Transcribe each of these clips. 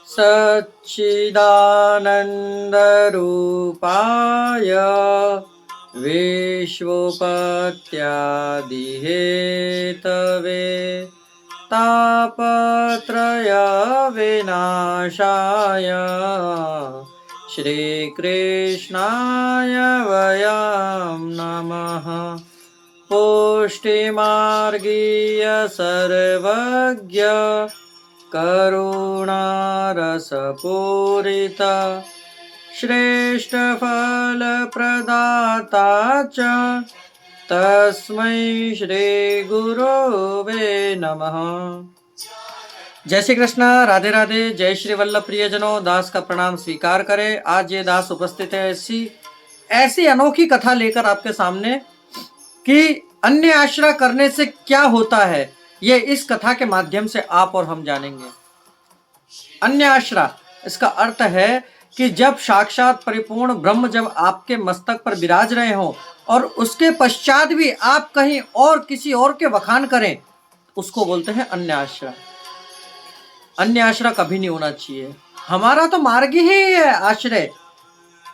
सच्चिदानन्दरूपाय विश्वोपत्यादिहेतवे तापत्रयविनाशाय श्रीकृष्णाय वयं नमः। पुष्टिमार्गीय सर्वज्ञ करुणारसपूरित श्रेष्ठफलप्रदाता च तस्मै श्रीगुरवे नमः। जय श्री कृष्ण, राधे राधे। जय श्री वल्लभ प्रियजनों, दास का प्रणाम स्वीकार करें। आज ये दास उपस्थित है ऐसी अनोखी कथा लेकर आपके सामने कि अन्य आश्रय करने से क्या होता है, ये इस कथा के माध्यम से आप और हम जानेंगे। अन्य आश्रय, इसका अर्थ है कि जब साक्षात परिपूर्ण ब्रह्म जब आपके मस्तक पर विराज रहे हो और उसके पश्चात भी आप कहीं और किसी और के वखान करें, उसको बोलते हैं अन्य आश्रय। अन्य आश्रय कभी नहीं होना चाहिए। हमारा तो मार्ग ही है आश्रय।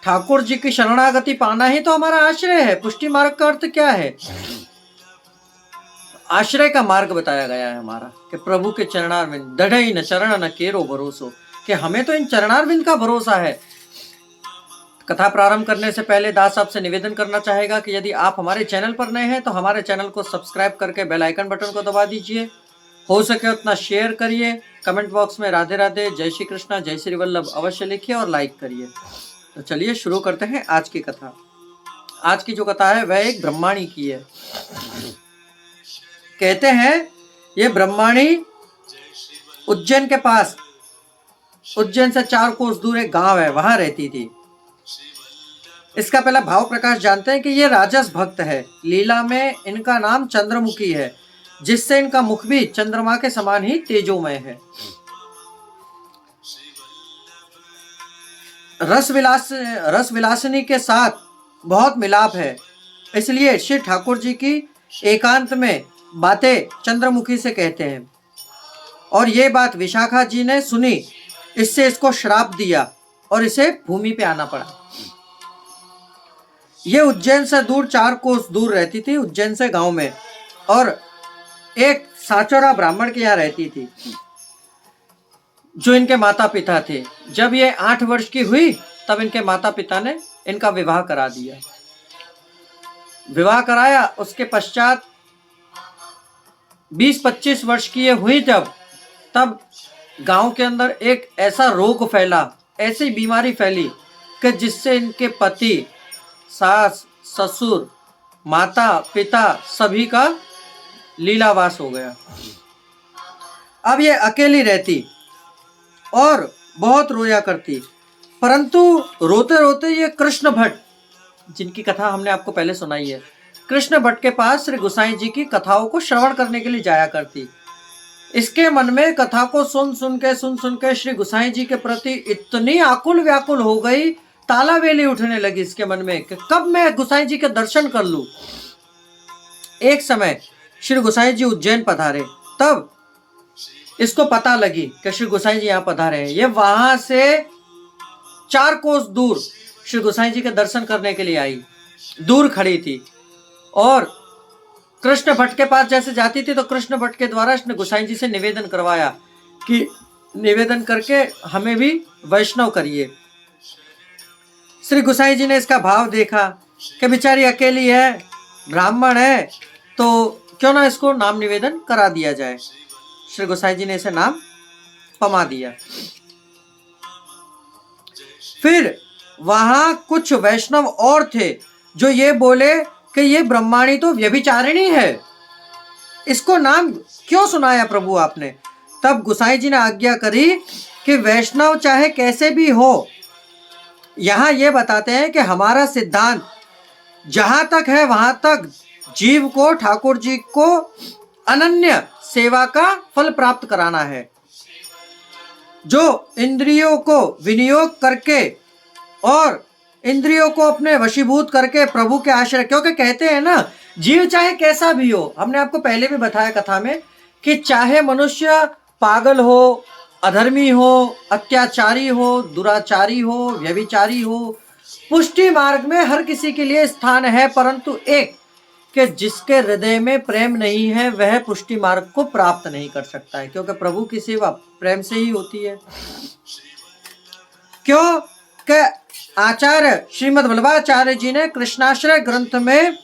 ठाकुर जी की शरणागति पाना ही तो हमारा आश्रय है। पुष्टि मार्ग का अर्थ क्या है? आश्रय का मार्ग बताया गया है हमारा कि प्रभु के चरणारविंद दढ़ई न चरण न केरो भरोसो, कि हमें तो इन चरणारविंद का भरोसा है। कथा प्रारंभ करने से पहले दास आपसे निवेदन करना चाहेगा कि यदि आप हमारे चैनल पर नए हैं तो हमारे चैनल को सब्सक्राइब करके बेल आइकन बटन को दबा दीजिए। हो सके उतना शेयर करिए। कमेंट बॉक्स में राधे राधे, जय श्री कृष्णा, जय श्री वल्लभ अवश्य लिखिए और लाइक करिए। तो चलिए शुरू करते हैं आज की कथा। आज की जो कथा है वह एक ब्रह्माणी की है। कहते हैं ये ब्रह्माणी उज्जैन के पास, उज्जैन से 4 कोस दूर एक गांव है, वहां रहती थी। इसका पहला भाव प्रकाश जानते हैं कि ये राजस भक्त है। लीला में इनका नाम चंद्रमुखी है, जिससे इनका मुख भी चंद्रमा के समान ही तेजोमय है। रस विलासिनी के साथ बहुत मिलाप है, इसलिए श्री ठाकुर जी की एकांत में बातें चंद्रमुखी से कहते हैं। और ये बात विशाखा जी ने सुनी, इससे इसको श्राप दिया और इसे भूमि पे आना पड़ा। ये उज्जैन से दूर 4 कोस दूर रहती थी, उज्जैन से गांव में, और एक साचोरा ब्राह्मण के यहाँ रहती थी जो इनके माता पिता थे। जब ये 8 वर्ष की हुई तब इनके माता पिता ने इनका विवाह करा दिया। विवाह कराया, उसके पश्चात 20-25 वर्ष की ये हुई तब गांव के अंदर एक ऐसा रोग फैला, ऐसी बीमारी फैली कि जिससे इनके पति, सास, ससुर, माता पिता सभी का लीलावास हो गया। अब ये अकेली रहती और बहुत रोया करती, परंतु रोते रोते ये कृष्ण भट्ट, जिनकी कथा हमने आपको पहले सुनाई है, कृष्ण भट्ट के पास श्री गोसाई जी की कथाओं को श्रवण करने के लिए जाया करती। इसके मन में कथा को सुन सुन के श्री गोसाई जी के प्रति इतनी आकुल व्याकुल हो गई, तालावेली उठने लगी इसके मन में कि कब मैं गोसाई जी के दर्शन कर लूं। एक समय श्री गोसाई जी उज्जैन पधारे, तब इसको पता लगी कि श्री गोसाई जी यहाँ पधारे हैं। ये वहां से 4 कोस दूर श्री गोसाई जी के दर्शन करने के लिए आई, दूर खड़ी थी, और कृष्ण भट्ट के पास जैसे जाती थी तो कृष्ण भट्ट के द्वारा इसने गोसाई जी से निवेदन करवाया कि निवेदन करके हमें भी वैष्णव करिए। श्री गोसाई जी ने इसका भाव देखा कि बेचारी अकेली है, ब्राह्मण है, तो क्यों ना इसको नाम निवेदन करा दिया जाए। श्री गोसाई जी ने इसे नाम पमा दिया। फिर वहां कुछ वैष्णव और थे जो ये बोले कि ये ब्रह्माणी तो व्यभिचारिणी है, इसको नाम क्यों सुनाया प्रभु आपने। तब गोसाई जी ने आज्ञा करी कि वैष्णव चाहे कैसे भी हो, यहां ये बताते हैं कि हमारा सिद्धांत जहां तक है वहां तक जीव को ठाकुर जी को अनन्य सेवा का फल प्राप्त कराना है। जो इंद्रियों को विनियोग करके और इंद्रियों को अपने वशीभूत करके प्रभु के आश्रय, क्योंकि कहते हैं ना, जीव चाहे कैसा भी हो, हमने आपको पहले भी बताया कथा में कि चाहे मनुष्य पागल हो, अधर्मी हो, अत्याचारी हो, दुराचारी हो, व्यभिचारी हो, पुष्टि मार्ग में हर किसी के लिए स्थान है, परंतु एक कि जिसके हृदय में प्रेम नहीं है वह पुष्टि मार्ग को प्राप्त नहीं कर सकता है, क्योंकि प्रभु की सेवा प्रेम से ही होती है। क्यों कि आचार्य श्रीमद् वल्लभाचार्य जी ने कृष्णाश्रय ग्रंथ में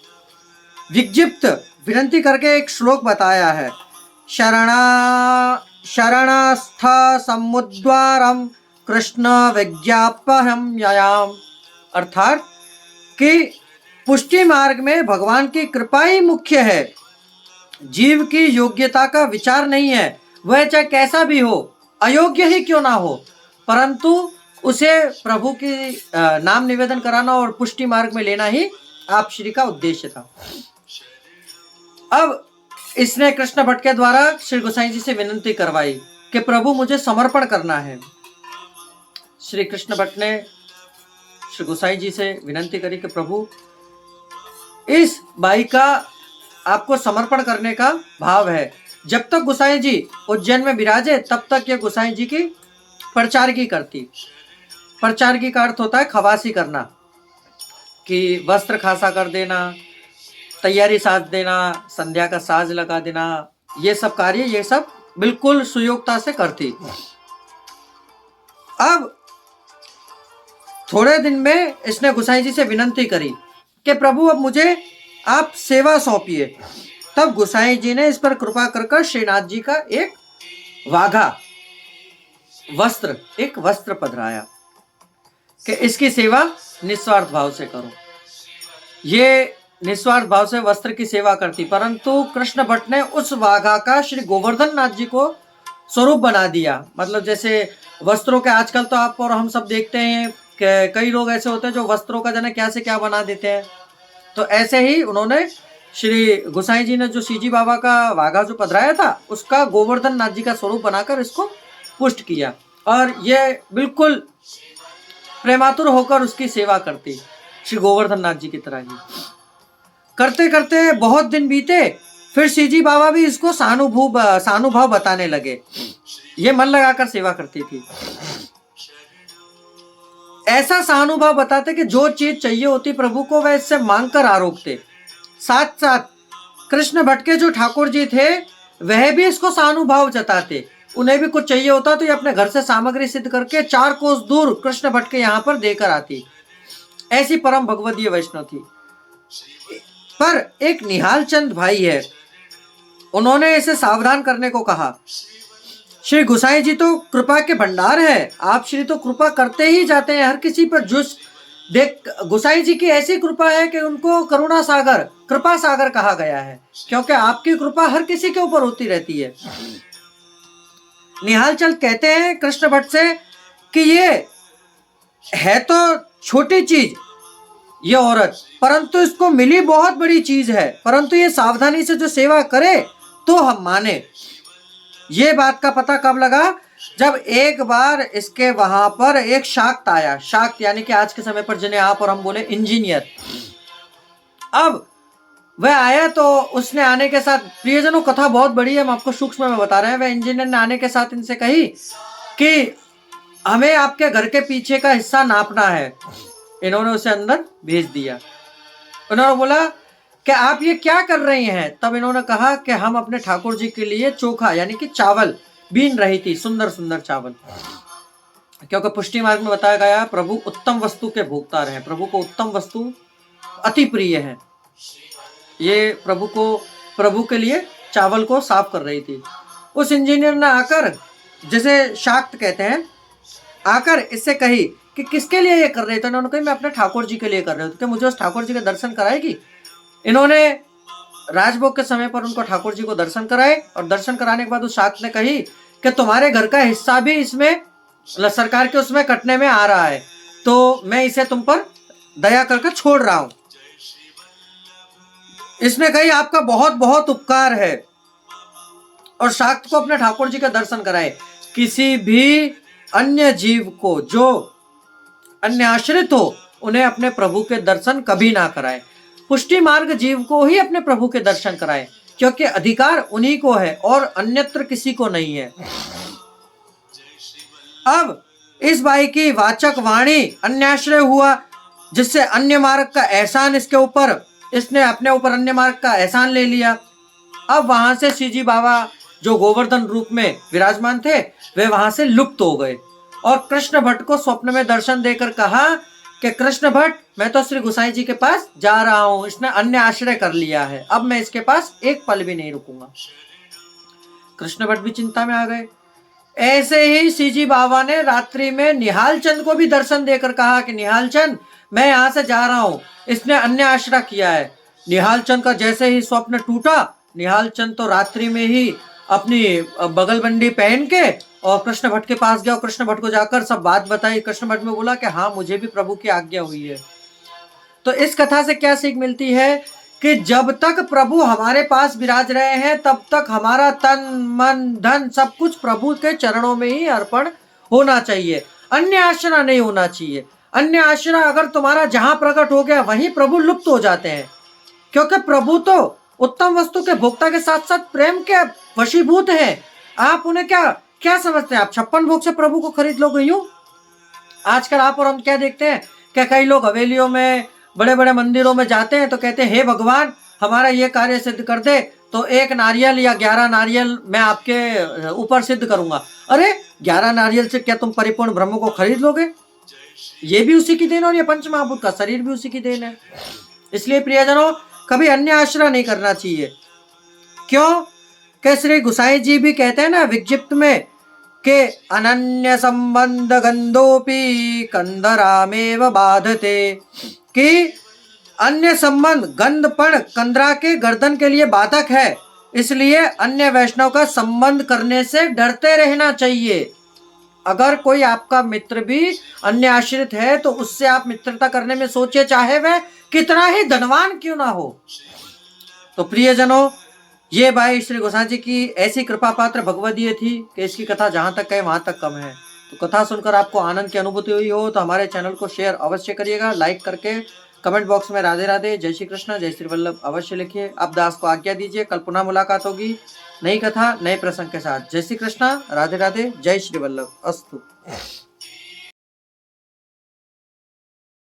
विज्ञप्त विनंती करके एक श्लोक बताया है, शरणस्थ समुद्वारम कृष्ण विज्ञापहम ययाम, अर्थात कि पुष्टि मार्ग में भगवान की कृपा ही मुख्य है, जीव की योग्यता का विचार नहीं है, वह चाहे कैसा भी हो, अयोग्य ही क्यों ना हो, परंतु उसे प्रभु की नाम निवेदन कराना और पुष्टि मार्ग में लेना ही आप श्री का उद्देश्य था। अब इसने कृष्ण भट्ट के द्वारा श्री गोसाई जी से विनंती करवाई कि प्रभु मुझे समर्पण करना है। श्री कृष्ण भट्ट ने श्री गोसाई जी से विनंती करी कि प्रभु इस बाई का आपको समर्पण करने का भाव है। जब तक गोसाई जी उज्जैन में विराजे तब तक ये गोसाई जी की प्रचारगी करती। प्रचारगी का अर्थ होता है खवासी करना, कि वस्त्र खासा कर देना, तैयारी साज देना, संध्या का साज लगा देना, ये सब कार्य ये सब बिल्कुल सुयोग्यता से करती। अब थोड़े दिन में इसने गोसाई जी से विनंती करी कि प्रभु अब मुझे आप सेवा सौंपिए। तब गोसाई जी ने इस पर कृपा कर श्रीनाथ जी का एक वाघा वस्त्र, एक वस्त्र पधराया कि इसकी सेवा निस्वार्थ भाव से करो। ये निस्वार्थ भाव से वस्त्र की सेवा करती, परंतु कृष्ण भट्ट ने उस वाघा का श्री गोवर्धन नाथ जी को स्वरूप बना दिया। मतलब जैसे वस्त्रों के आजकल तो आप और हम सब देखते हैं कि कई लोग ऐसे होते हैं जो वस्त्रों का जाने क्या से क्या बना देते हैं, तो ऐसे ही उन्होंने श्री गोसाई जी ने जो सीजी बाबा का वाघा जो पधराया था उसका गोवर्धन नाथ जी का स्वरूप बनाकर इसको पुष्ट किया, और ये बिल्कुल प्रेमातुर होकर उसकी सेवा करती, श्री गोवर्धन नाथ जी की तरह ही। करते करते बहुत दिन बीते, फिर सीजी बाबा भी इसको सानुभव बताने लगे। ये मन लगाकर सेवा करती थी। ऐसा सहानुभव बताते कि जो चीज चाहिए होती प्रभु को वह इससे मांग कर आरोपते। साथ साथ कृष्ण भट्ट के जो ठाकुर जी थे वह भी इसको सहानुभव जताते। उन्हें भी कुछ चाहिए होता तो ये अपने घर से सामग्री सिद्ध करके 4 कोस दूर कृष्ण भट्ट के यहाँ पर देकर आती। ऐसी परम भगवदीय वैष्णव थी। पर एक निहाल चंद भाई है, उन्होंने इसे सावधान करने को कहा। श्री गोसाई जी तो कृपा के भंडार है, आप श्री तो कृपा करते ही जाते हैं हर किसी पर। जुस देख, गोसाई जी की ऐसी कृपा है कि उनको करुणा सागर, कृपा सागर कहा गया है, क्योंकि आपकी कृपा हर किसी के ऊपर होती रहती है। निहाल चंद कहते हैं कृष्ण भट्ट से कि ये है तो छोटी चीज ये औरत, परंतु इसको मिली बहुत बड़ी चीज है, परंतु ये सावधानी से जो सेवा करे तो हम माने। ये बात का पता कब लगा, जब एक बार इसके वहां पर एक शाक्त आया। शाक्त यानी कि आज के समय पर जिन्हें आप और हम बोले इंजीनियर। अब वह आया तो उसने आने के साथ, प्रियजनों कथा बहुत बड़ी है, हम आपको सूक्ष्म में बता रहे हैं। वह इंजीनियर ने आने के साथ इनसे कही कि हमें आपके घर के पीछे का हिस्सा नापना है। इन्होंने उसे अंदर भेज दिया। उन्होंने बोला कि आप ये क्या कर रही हैं? तब इन्होंने कहा कि हम अपने ठाकुर जी के लिए चोखा यानी कि चावल बीन रही थी, सुंदर सुंदर चावल। क्योंकि पुष्टि मार्ग में बताया गया प्रभु उत्तम वस्तु के भोक्ता रहे, प्रभु को उत्तम वस्तु अति प्रिय है। ये प्रभु के लिए चावल को साफ कर रही थी। उस इंजीनियर ने आकर, जिसे शाक्त कहते हैं, आकर इससे कही कि किसके लिए ये कर रहे थे? उन्होंने कहा मैं अपने ठाकुर जी के लिए कर रहे हो, तो मुझे उस ठाकुर जी के दर्शन कराएगी? इन्होंने राजभोग के समय पर उनको ठाकुर जी को दर्शन कराए, और दर्शन कराने के बाद उस शाक्त ने कही कि तुम्हारे घर का हिस्सा भी इसमें सरकार के उसमें कटने में आ रहा है, तो मैं इसे तुम पर दया करके छोड़ रहा हूं। इसने कही आपका बहुत बहुत उपकार है, और शाक्त को अपने ठाकुर जी का दर्शन कराए। किसी भी अन्य जीव को जो अन्य आश्रित हो उन्हें अपने प्रभु के दर्शन कभी ना कराए। पुष्टि मार्ग जीव को ही अपने प्रभु के दर्शन कराए, क्योंकि अधिकार उन्हीं को है और अन्यत्र किसी को नहीं है। अब इस बाई की वाचक वाणी अन्याश्रय हुआ, जिससे अन्य मार्ग का एहसान इसने अपने ऊपर अन्य मार्ग का एहसान ले लिया। अब वहां से सीजी बाबा जो गोवर्धन रूप में विराजमान थे वे वहां से लुप्त हो गए और कृष्ण भट्ट को स्वप्न में दर्शन देकर कहा कि कृष्ण भट्ट, मैं तो श्री गोसाई जी के पास जा रहा हूं, इसने अन्य आश्रय कर लिया है, अब मैं इसके पास एक पल भी नहीं रुकूंगा। कृष्ण भट्ट भी चिंता में आ गए। ऐसे ही सीजी बाबा ने रात्रि में निहाल चंद को भी दर्शन देकर कहा कि निहाल चंद, मैं यहां से जा रहा हूं, इसने अन्य आश्रय किया है। निहाल चंद का जैसे ही स्वप्न टूटा, निहाल चंद तो रात्रि में ही अपनी बगलबंदी पहन के और कृष्ण भट्ट के पास गया और कृष्ण भट्ट को जाकर सब बात बताई। कृष्ण भट्ट में बोला कि हाँ, मुझे भी प्रभु की आज्ञा हुई है। तो इस कथा से क्या सीख मिलती है कि जब तक प्रभु हमारे पास विराज रहे हैं तब तक हमारा तन मन धन सब कुछ प्रभु के चरणों में ही अर्पण होना चाहिए, अन्य आश्रय नहीं होना चाहिए। अन्य आश्रय अगर तुम्हारा जहां प्रकट हो गया वहीं प्रभु लुप्त हो जाते हैं, क्योंकि प्रभु तो उत्तम वस्तु के भोक्ता के साथ साथ प्रेम के वशीभूत हैं। आप उन्हें क्या क्या समझते हैं? आप 56 भोग से प्रभु को खरीद लोगे यूं? आजकल आप और हम क्या देखते हैं कि कई लोग हवेलियों में बड़े बड़े मंदिरों में जाते हैं तो कहते हैं हे भगवान, हमारा ये कार्य सिद्ध कर दे तो 1 नारियल या 11 नारियल मैं आपके ऊपर सिद्ध करूंगा। अरे 11 नारियल से क्या तुम परिपूर्ण ब्रह्म को खरीद लोगे? ये भी उसी की देन और ये पंच महाभूत का शरीर भी उसी की देन है। इसलिए प्रियजनों, कभी अन्य आश्रय नहीं करना चाहिए। क्यों? कि श्री गोसाई जी भी कहते हैं ना विज्ञप्त में के अनन्य संबंध गंधोपी कंदरामेव बाधते, कि अन्य संबंध गंधपण कंदरा के गर्दन के लिए बाधक है, इसलिए अन्य वैष्णव का संबंध करने से डरते रहना चाहिए। अगर कोई आपका मित्र भी अन्य आश्रित है तो उससे आप मित्रता करने में सोचे, चाहे वह कितना ही धनवान क्यों ना हो। तो प्रियजनों, ये भाई श्री गोसाई जी की ऐसी कृपा पात्र भगवदीय थी कि इसकी कथा जहां तक है वहां तक कम है। तो कथा सुनकर आपको आनंद की अनुभूति हुई हो तो हमारे चैनल को शेयर अवश्य करिएगा, लाइक करके कमेंट बॉक्स में राधे राधे, जय श्री कृष्ण, जय श्री वल्लभ अवश्य लिखिए। अब दास को आज्ञा दीजिए, कल पुनः मुलाकात होगी नई कथा नए प्रसंग के साथ। जय श्री कृष्ण, राधे राधे, जय श्री वल्लभ, अस्तु।